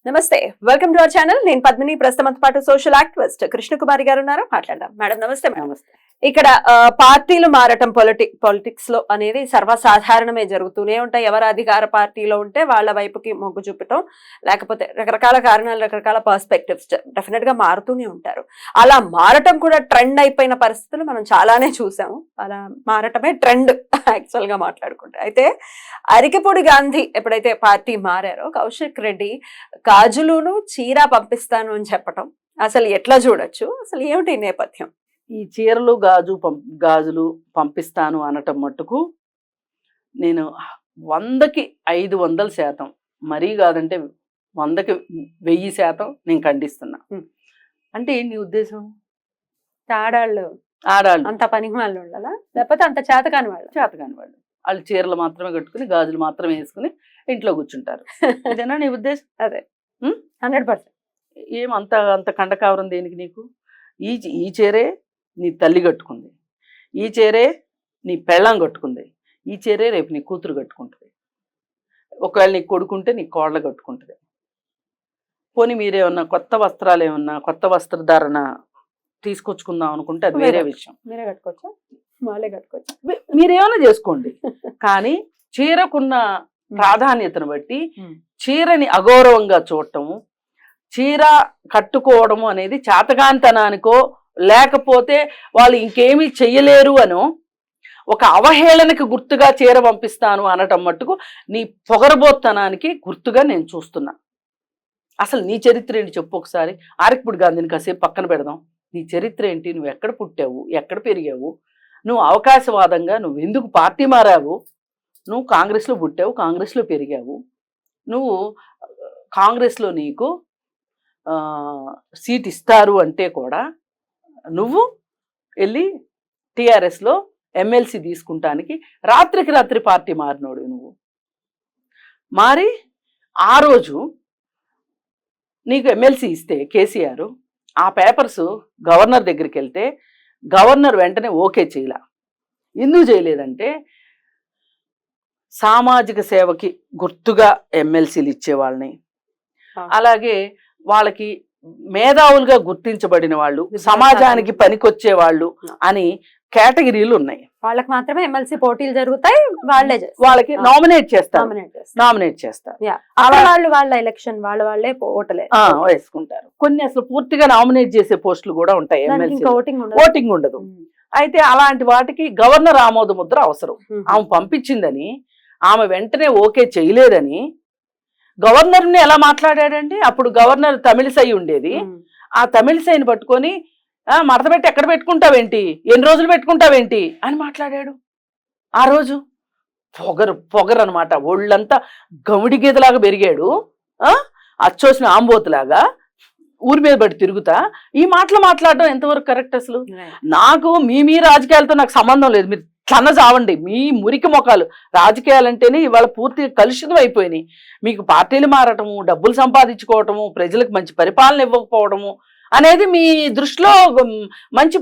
నమస్తే, welcome to our channel. నేను పద్మిని. ప్రస్తుతం పాటు సోషల్ యాక్టివిస్ట్ కృష్ణకుమారి గారు ఉన్నారు, మాట్లాడదాం. మేడం నమస్తే. నమస్తే. ఇక్కడ పార్టీలు మారటం పాలిటిక్స్ లో అనేది సర్వసాధారణమే, జరుగుతూనే ఉంటాయి. ఎవరు అధికార పార్టీలో ఉంటే వాళ్ళ వైపుకి మొగ్గు చూపటం, లేకపోతే రకరకాల కారణాలు, రకరకాల పర్స్పెక్టివ్స్ డెఫినెట్ గా మారుతూనే ఉంటారు. అలా మారటం కూడా ట్రెండ్ అయిపోయిన పరిస్థితులు మనం చాలానే చూసాము. అలా మారటమే ట్రెండ్ యాక్చువల్ గా మాట్లాడుకుంటే. అయితే అరికెపూడి గాంధీ ఎప్పుడైతే పార్టీ మారారో, కౌశిక్ రెడ్డి గాజులును చీర పంపిస్తాను అని చెప్పటం అసలు ఎట్లా చూడొచ్చు? అసలు ఏమిటి నేపథ్యం? ఈ చీరలు గాజులు పంపిస్తాను అనటం మట్టుకు నేను 100కి 500% మరీ కాదంటే 100కి 1000% నేను ఖండిస్తున్నా. అంటే ఏంటి ఉద్దేశం? ఆడాళ్ళు అంత పనికి వాళ్ళు ఉండాలా, లేకపోతే అంత చేతకాని వాళ్ళు వాళ్ళు చీరలు మాత్రమే కట్టుకుని గాజులు మాత్రమే వేసుకుని ఇంట్లో కూర్చుంటారు. ఇదేనా నీ ఉద్దేశం? అదే 100%. ఏమంత అంత కండకావరం దేనికి నీకు? ఈ చీరే నీ తల్లి కట్టుకుంది, ఈ చీరే నీ పెళ్ళాం కట్టుకుంది, ఈ చీరే రేపు నీ కూతురు కట్టుకుంటుంది, ఒకవేళ నీ కొడుకుంటే నీ కోళ్ళ కట్టుకుంటుంది. పోనీ మీరేమన్నా కొత్త వస్త్రాలు ఏమన్నా కొత్త వస్త్రధారణ తీసుకొచ్చుకుందాం అనుకుంటే అది వేరే విషయం. మీరే కట్టుకోవచ్చా? వాళ్ళే కట్టుకోవచ్చు, మీరేమైనా చేసుకోండి. కానీ చీరకున్న ప్రాధాన్యతను బట్టి చీరని అగౌరవంగా చూడటము, చీర కట్టుకోవడము అనేది చాతగాంతనానికో లేకపోతే వాళ్ళు ఇంకేమీ చెయ్యలేరు అనో ఒక అవహేళనకి గుర్తుగా చీర పంపిస్తాను అనటం మట్టుకు నీ పొగరబోత్తనానికి గుర్తుగా నేను చూస్తున్నా. అసలు నీ చరిత్ర ఏంటి చెప్పు ఒకసారి. అరికెపూడి గాంధీని కాసేపు పక్కన పెడదాం. నీ చరిత్ర ఏంటి? నువ్వు ఎక్కడ పుట్టావు, ఎక్కడ పెరిగావు, నువ్వు అవకాశవాదంగా నువ్వు ఎందుకు పార్టీ మారావు, నువ్వు కాంగ్రెస్లో పుట్టావు, కాంగ్రెస్లో పెరిగావు, నువ్వు కాంగ్రెస్లో నీకు సీట్ ఇస్తారు అంటే కూడా నువ్వు వెళ్ళి టీఆర్ఎస్లో ఎమ్మెల్సీ తీసుకుంటానికి రాత్రికి రాత్రి పార్టీ మారినోడు నువ్వు. మారి ఆ రోజు నీకు ఎమ్మెల్సీ ఇస్తే కేసీఆర్ ఆ పేపర్స్ గవర్నర్ దగ్గరికి వెళ్తే గవర్నర్ వెంటనే ఓకే చేయలే. ఎందుకు చేయలేదంటే సామాజిక సేవకి గుర్తుగా ఎమ్మెల్సీలు ఇచ్చేవాళ్ళని, అలాగే వాళ్ళకి మేధావులుగా గుర్తించబడిన వాళ్ళు, సమాజానికి పనికొచ్చే వాళ్ళు అని కేటగిరీలు ఉన్నాయి. వాళ్ళకి మాత్రమే ఎమ్మెల్సీ పోటీలు జరుగుతాయి, వాళ్ళకి నామినేట్ చేస్తారు. వాళ్ళ ఎలక్షన్ వాళ్ళే వేసుకుంటారు. కొన్ని అసలు పూర్తిగా నామినేట్ చేసే పోస్టులు కూడా ఉంటాయి, ఎమ్మెల్సీ ఓటింగ్ ఉండదు. అయితే అలాంటి వాటికి గవర్నర్ ఆమోద ముద్ర అవసరం. ఆమె పంపించిందని, ఆమె వెంటనే ఓకే చేయలేదని గవర్నర్ని ఎలా మాట్లాడాడండి? అప్పుడు గవర్నర్ తమిళిసై ఉండేది. ఆ తమిళిసైని పట్టుకొని మడత పెట్టి ఎక్కడ పెట్టుకుంటావేంటి, ఎన్ని రోజులు పెట్టుకుంటావేంటి అని మాట్లాడాడు. ఆ రోజు పొగరు అనమాట. ఒళ్ళంతా గమిడి గీతలాగా పెరిగాడు, అచ్చోసిన ఆంబోతులాగా ఊరి మీద పడి తిరుగుతా ఈ మాటలు మాట్లాడడం ఎంతవరకు కరెక్ట్? అసలు నాకు మీ రాజకీయాలతో నాకు సంబంధం లేదు. మీరు తన చావండి, మీ మురికి మొఖాలు. రాజకీయాలంటేనే ఇవాళ పూర్తిగా కలుషితం అయిపోయినాయి. మీకు పార్టీలు మారటము, డబ్బులు సంపాదించుకోవటము, ప్రజలకు మంచి పరిపాలన ఇవ్వకపోవడము అనేది మీ దృష్టిలో మంచి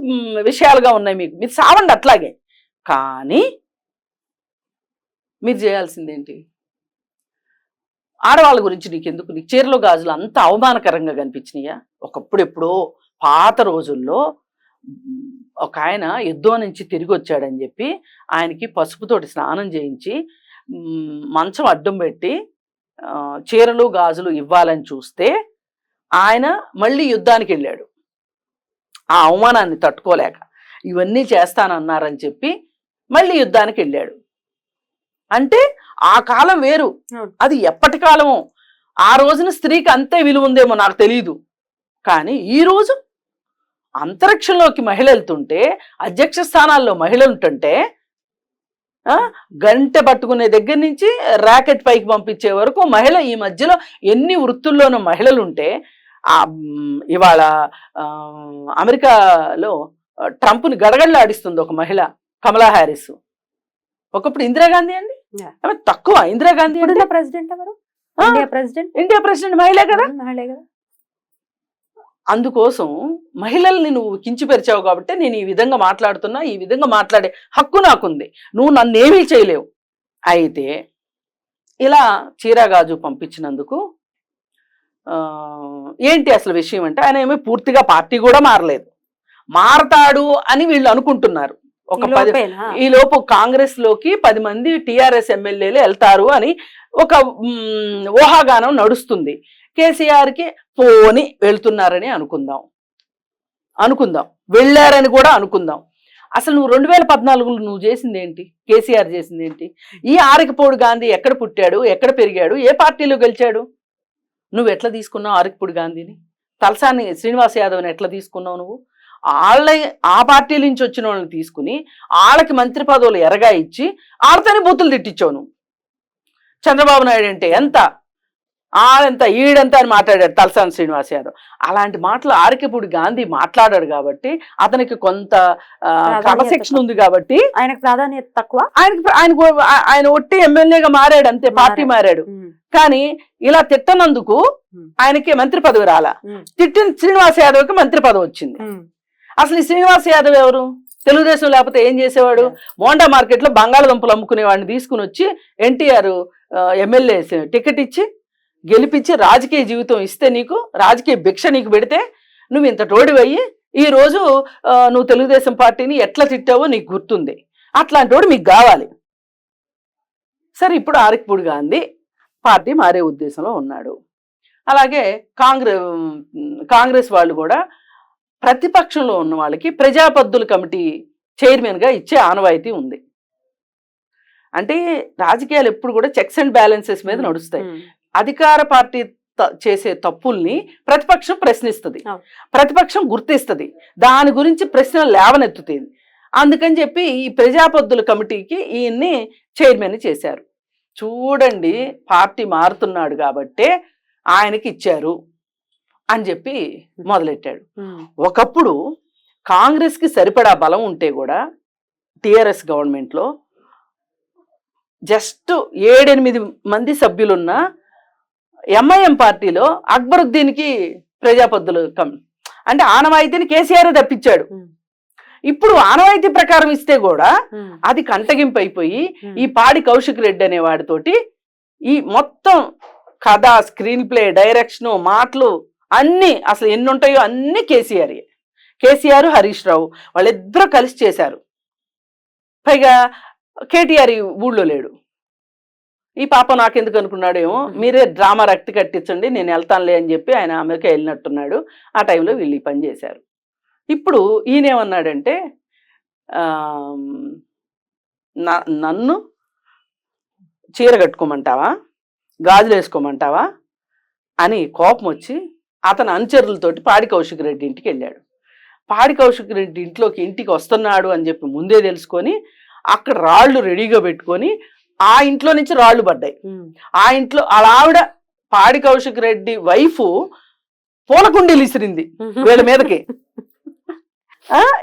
విషయాలుగా ఉన్నాయి. మీరు చావండి అట్లాగే. కానీ మీరు చేయాల్సిందేంటి? ఆడవాళ్ళ గురించి నీకెందుకు? నీ చీరలు గాజులు అంత అవమానకరంగా కనిపించినాయా? ఒకప్పుడు ఎప్పుడో పాత రోజుల్లో ఒక ఆయన యుద్ధం నుంచి తిరిగి వచ్చాడని చెప్పి ఆయనకి పసుపుతోటి స్నానం చేయించి మంచం అడ్డం పెట్టి చీరలు గాజులు ఇవ్వాలని చూస్తే ఆయన మళ్ళీ యుద్ధానికి వెళ్ళాడు. ఆ అవమానాన్ని తట్టుకోలేక ఇవన్నీ చేస్తానన్నారని చెప్పి మళ్ళీ యుద్ధానికి వెళ్ళాడు. అంటే ఆ కాలం వేరు, అది ఎప్పటి కాలమో. ఆ రోజున స్త్రీకి అంతే విలువ ఉందేమో నాకు తెలియదు. కానీ ఈరోజు అంతరిక్షంలోకి మహిళ వెళ్తుంటే, అధ్యక్ష స్థానాల్లో మహిళలు ఉంటుంటే, గంట పట్టుకునే దగ్గర నుంచి ర్యాకెట్ పైకి పంపించే వరకు మహిళ, ఈ మధ్యలో ఎన్ని వృత్తుల్లోనూ మహిళలు ఉంటే, ఇవాళ అమెరికాలో ట్రంప్ని గడగడలాడిస్తుంది ఒక మహిళ, కమలా హ్యారిస్. ఒకప్పుడు ఇందిరాగాంధీ అండి, తక్కువ ఇందిరాగాంధీ ప్రెసిడెంట్ ఎవరు? ఇండియా ప్రెసిడెంట్ మహిళే కదా. అందుకోసం మహిళల్ని నువ్వు కించిపరిచావు కాబట్టి నేను ఈ విధంగా మాట్లాడుతున్నా. ఈ విధంగా మాట్లాడే హక్కు నాకుంది, నువ్వు నన్నేమీ చేయలేవు. అయితే ఇలా చీరగాజు పంపించినందుకు ఏంటి అసలు విషయం అంటే ఆయన ఏమీ పూర్తిగా పార్టీ కూడా మారలేదు, మారతాడు అని వీళ్ళు అనుకుంటున్నారు. ఈ లోపు కాంగ్రెస్ లోకి 10 మంది టిఆర్ఎస్ ఎమ్మెల్యేలు వెళ్తారు అని ఒక ఊహాగానం నడుస్తుంది. కేసీఆర్ కి పోని వెళ్తున్నారని అనుకుందాం, వెళ్ళారని కూడా అనుకుందాం. అసలు నువ్వు 2014లో నువ్వు చేసింది ఏంటి, కేసీఆర్ చేసింది ఏంటి? ఈ ఆరికపూడి గాంధీ ఎక్కడ పుట్టాడు, ఎక్కడ పెరిగాడు, ఏ పార్టీలో గెలిచాడు? నువ్వు ఎట్లా తీసుకున్నావు ఆరికపూడి గాంధీని? తలసాని శ్రీనివాస్ యాదవ్ని ఎట్లా తీసుకున్నావు నువ్వు? ఆ పార్టీ నుంచి వచ్చిన వాళ్ళని తీసుకుని వాళ్ళకి మంత్రి పదవులు ఎరగా ఇచ్చి వాళ్ళతోనే బూతులు తిట్టించావు నువ్వు. చంద్రబాబు నాయుడు అంటే ఎంత, ఆడంత ఈడంతా అని మాట్లాడాడు తలసాని శ్రీనివాస్ యాదవ్. అలాంటి మాటలు ఆరికపూడి గాంధీ మాట్లాడాడు కాబట్టి అతనికి కొంత క్రమశిక్షణ ఉంది కాబట్టి ఆయనకు ప్రాధాన్యత తక్కువ. ఆయన ఒట్టి ఎమ్మెల్యేగా మారాడు అంతే, పార్టీ మారాడు. కానీ ఇలా తిట్టనందుకు ఆయనకి మంత్రి పదవి రాలా, తిట్టిన శ్రీనివాస్ యాదవ్కి మంత్రి పదవి వచ్చింది. అసలు ఈ శ్రీనివాస్ యాదవ్ ఎవరు? తెలుగుదేశం లేకపోతే ఏం చేసేవాడు? మోండా మార్కెట్ లో బంగాళదుంపలు అమ్ముకునే వాడిని తీసుకుని వచ్చి ఎన్టీఆర్ ఎమ్మెల్యే టికెట్ ఇచ్చి గెలిపించి రాజకీయ జీవితం ఇస్తే, నీకు రాజకీయ భిక్ష నీకు పెడితే నువ్వు ఇంత తోడివయ్యి ఈ రోజు నువ్వు తెలుగుదేశం పార్టీని ఎట్లా తిట్టావో నీకు గుర్తుంది. అట్లాంటి వాడు మీకు కావాలి. సరే, ఇప్పుడు ఆరికపూడి గాంధీ పార్టీ మారే ఉద్దేశంలో ఉన్నాడు. అలాగే కాంగ్రెస్ వాళ్ళు కూడా ప్రతిపక్షంలో ఉన్న వాళ్ళకి ప్రజాపద్దుల కమిటీ చైర్మన్ గా ఇచ్చే ఆనవాయితీ ఉంది. అంటే రాజకీయాలు ఎప్పుడు కూడా చెక్స్ అండ్ బ్యాలెన్సెస్ మీద నడుస్తాయి. అధికార పార్టీ చేసే తప్పుల్ని ప్రతిపక్షం ప్రశ్నిస్తుంది, ప్రతిపక్షం గుర్తిస్తుంది, దాని గురించి ప్రశ్నలు లేవనెత్తుతుంది. అందుకని చెప్పి ఈ ప్రజాపద్దుల కమిటీకి ఈయన్ని చైర్మన్ చేశారు. చూడండి, పార్టీ మారుతున్నాడు కాబట్టే ఆయనకి ఇచ్చారు అని చెప్పి మొదలెట్టాడు. ఒకప్పుడు కాంగ్రెస్ కి సరిపడా బలం ఉంటే కూడా టిఆర్ఎస్ గవర్నమెంట్ లో జస్ట్ 7-8 మంది సభ్యులున్న ఎంఐఎం పార్టీలో అక్బరుద్దీన్కి ప్రజాపద్దులు అంటే ఆనవాయితీని కేసీఆర్ తప్పించాడు. ఇప్పుడు ఆనవాయితీ ప్రకారం ఇస్తే కూడా అది కంటగింపు అయిపోయి ఈ పాడి కౌశిక్ రెడ్డి అనే వాడితోటి ఈ మొత్తం కథ, స్క్రీన్ ప్లే, డైరెక్షన్, మాటలు అన్ని అసలు ఎన్ని ఉంటాయో అన్ని కేసీఆర్ హరీష్ రావు వాళ్ళిద్దరూ కలిసి చేశారు. పైగా కేటీఆర్ ఊళ్ళో లేడు. ఈ పాప నాకెందుకు అనుకున్నాడేమో, మీరే డ్రామా రక్తి కట్టించండి నేను వెళ్తానులే అని చెప్పి ఆయన అమెరికా వెళ్ళినట్టున్నాడు. ఆ టైంలో వీళ్ళు ఈ పని చేశారు. ఇప్పుడు ఈయనేమన్నాడంటే, నన్ను చీర కట్టుకోమంటావా, గాజులు వేసుకోమంటావా అని కోపం వచ్చి అతని అనుచరులతోటి పాడి కౌశిక్ రెడ్డి ఇంటికి వెళ్ళాడు. పాడి కౌశిక్ రెడ్డి ఇంటికి వస్తున్నాడు అని చెప్పి ముందే తెలుసుకొని అక్కడ రాళ్ళు రెడీగా పెట్టుకొని ఆ ఇంట్లో నుంచి రాళ్ళు పడ్డాయి. ఆ ఇంట్లో ఆవిడ పాడి కౌశిక్ రెడ్డి వైఫ్ పూలకుండీలు ఇసిరింది వీళ్ళ మీదకి.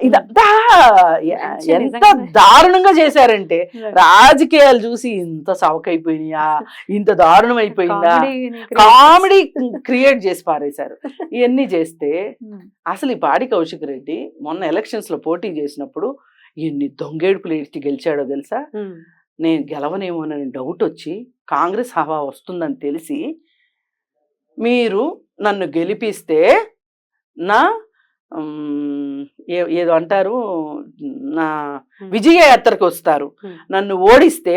ఇదంతా ఎంత దారుణంగా చేశారంటే, రాజకీయాలు చూసి ఇంత సవకైపోయినాయా, ఇంత దారుణం అయిపోయిందా, కామెడీ క్రియేట్ చేసి పారేశారు. ఇవన్నీ చేస్తే అసలు ఈ పాడి కౌశిక్ రెడ్డి మొన్న ఎలక్షన్స్ లో పోటీ చేసినప్పుడు ఎన్ని దొంగేడుపులు ఏడ్చి గెలిచాడో తెలుసా? నేను గెలవనేమోనని డౌట్ వచ్చి కాంగ్రెస్ హవా వస్తుందని తెలిసి మీరు నన్ను గెలిపిస్తే నా ఏదో అంటారు, నా విజయయాత్రకు వస్తారు, నన్ను ఓడిస్తే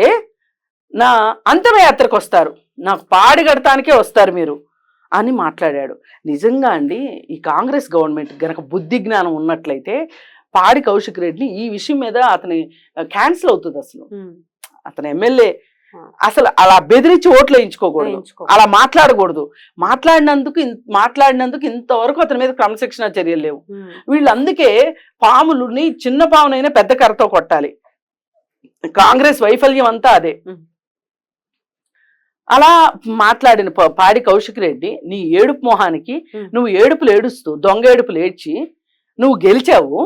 నా అంతిమయాత్రకు వస్తారు, నాకు పాడి కడతానికే వస్తారు మీరు అని మాట్లాడాడు. నిజంగా అండి, ఈ కాంగ్రెస్ గవర్నమెంట్ గనక బుద్ధి జ్ఞానం ఉన్నట్లయితే పాడి కౌశిక్ రెడ్డిని ఈ విషయం మీద అతని క్యాన్సిల్ అవుతుంది. అసలు అతను ఎమ్మెల్యే అసలు అలా బెదిరించి ఓట్లు వేయించుకోకూడదు, అలా మాట్లాడకూడదు. మాట్లాడినందుకు ఇంతవరకు అతని మీద క్రమశిక్షణ చర్యలు లేవు. వీళ్ళు అందుకే పాములని చిన్న పామునైనా పెద్ద కర్రతో కొట్టాలి. కాంగ్రెస్ వైఫల్యం అంతా అదే. అలా మాట్లాడిన పాడి కౌశిక్ రెడ్డి నీ ఏడుపు మొహానికి నువ్వు ఏడుపులు ఏడుస్తూ దొంగ ఏడుపులు ఏడ్చి నువ్వు గెలిచావు.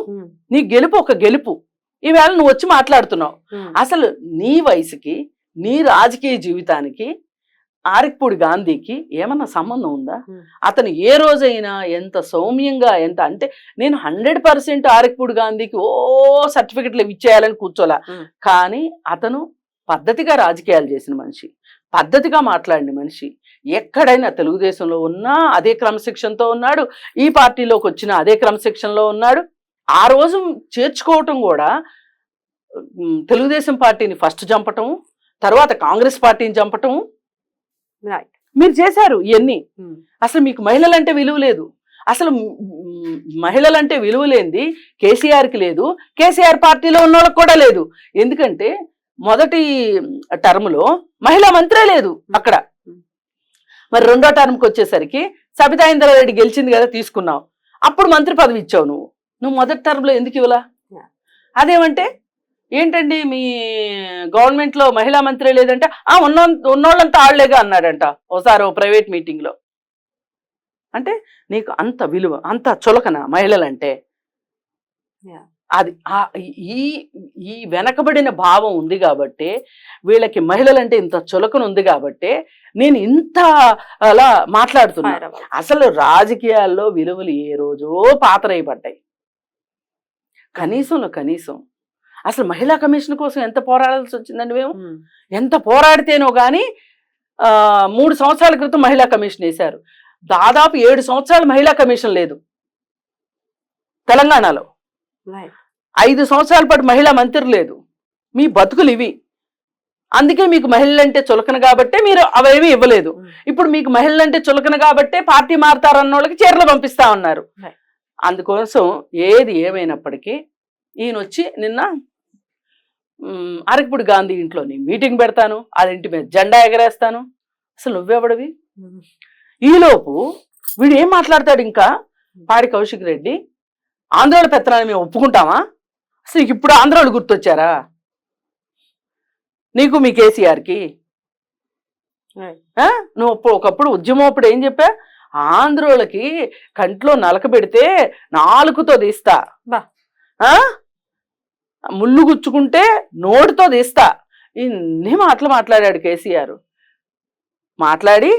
నీ గెలుపు ఒక గెలుపు. ఈవేళ నువ్వు వచ్చి మాట్లాడుతున్నావు. అసలు నీ వయసుకి నీ రాజకీయ జీవితానికి ఆరికపూడి గాంధీకి ఏమన్నా సంబంధం ఉందా? అతను ఏ రోజైనా ఎంత సౌమ్యంగా ఎంత అంటే, నేను 100% ఆరికపూడి గాంధీకి సర్టిఫికెట్లు ఇచ్చేయాలని కూర్చోలా. కానీ అతను పద్ధతిగా రాజకీయాలు చేసిన మనిషి, పద్ధతిగా మాట్లాడిన మనిషి, ఎక్కడైనా తెలుగుదేశంలో ఉన్నా అదే క్రమశిక్షణతో ఉన్నాడు, ఈ పార్టీలోకి వచ్చినా అదే క్రమశిక్షణలో ఉన్నాడు. ఆ రోజు చేర్చుకోవటం కూడా తెలుగుదేశం పార్టీని ఫస్ట్ చంపటం, తర్వాత కాంగ్రెస్ పార్టీని చంపటం రైట్. మీరు చేశారు ఇవన్నీ. అసలు మీకు మహిళలంటే విలువ లేదు. అసలు మహిళలంటే విలువ లేనిది కేసీఆర్కి లేదు, కేసీఆర్ పార్టీలో ఉన్న వాళ్ళకి కూడా లేదు. ఎందుకంటే మొదటి టర్మ్లో మహిళా మంత్రే లేదు అక్కడ. మరి రెండో టర్మ్కి వచ్చేసరికి సబితా ఇంద్రారెడ్డి గెలిచింది కదా, తీసుకున్నావు, అప్పుడు మంత్రి పదవి ఇచ్చావు. నువ్వు మొదటి టర్మ్లో ఎందుకు ఇవ్వలా? అదేమంటే ఏంటండి మీ గవర్నమెంట్లో మహిళా మంత్రి లేదంటే ఉన్నోళ్ళంతా ఆళ్లేగా అన్నాడంట ఒకసారి ఓ ప్రైవేట్ మీటింగ్లో. అంటే నీకు అంత విలువ, అంత చులకన మహిళలంటే? అది ఈ వెనకబడిన భావం ఉంది కాబట్టి, వీళ్ళకి మహిళలంటే ఇంత చులకన ఉంది కాబట్టి నేను ఇంత అలా మాట్లాడుతున్నా. అసలు రాజకీయాల్లో విలువలు ఏ రోజో పాతరైపడ్డాయి. కనీసం అసలు మహిళా కమిషన్ కోసం ఎంత పోరాడాల్సి వచ్చిందండి మేము. ఎంత పోరాడితేనో కానీ 3 సంవత్సరాల క్రితం మహిళా కమిషన్ వేశారు. దాదాపు 7 సంవత్సరాలు మహిళా కమిషన్ లేదు తెలంగాణలో. 5 సంవత్సరాల పాటు మహిళా మంత్రి లేదు. మీ బతుకులు ఇవి. అందుకే మీకు మహిళలంటే చులకన కాబట్టే మీరు అవేమీ ఇవ్వలేదు. ఇప్పుడు మీకు మహిళలంటే చులకన కాబట్టే పార్టీ మారుతారన్న వాళ్ళకి చీరలు పంపిస్తా ఉన్నారు. అందుకోసం ఏది ఏమైనప్పటికీ ఈయన వచ్చి నిన్న అరకపూడి గాంధీ ఇంట్లోని మీటింగ్ పెడతాను, అదింటి మీద జెండా ఎగరేస్తాను. అసలు నువ్వెవడవి? ఈలోపు వీడు ఏం మాట్లాడతాడు ఇంకా, పాడి కౌశిక్ రెడ్డి, ఆంధ్రోళ పెత్తనాన్ని మేము ఒప్పుకుంటామా? అసలు నీకు ఇప్పుడు ఆంధ్రోళ్ళు గుర్తొచ్చారా? నీకు మీ కేసీఆర్కి నువ్వు ఒకప్పుడు ఉద్యమం అప్పుడు ఏం చెప్పా? ఆంధ్రోళ్ళకి కంట్లో నలక పెడితే 4తో తీస్తా, ముళ్ళు గుచ్చుకుంటే నోటితో తీస్తా. ఇన్ని మాటలు మాట్లాడాడు కేసీఆర్. మాట్లాడి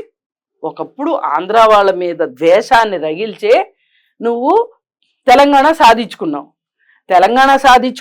ఒకప్పుడు ఆంధ్ర వాళ్ళ మీద ద్వేషాన్ని రగిల్చే నువ్వు తెలంగాణ సాధించుకున్నావు. తెలంగాణ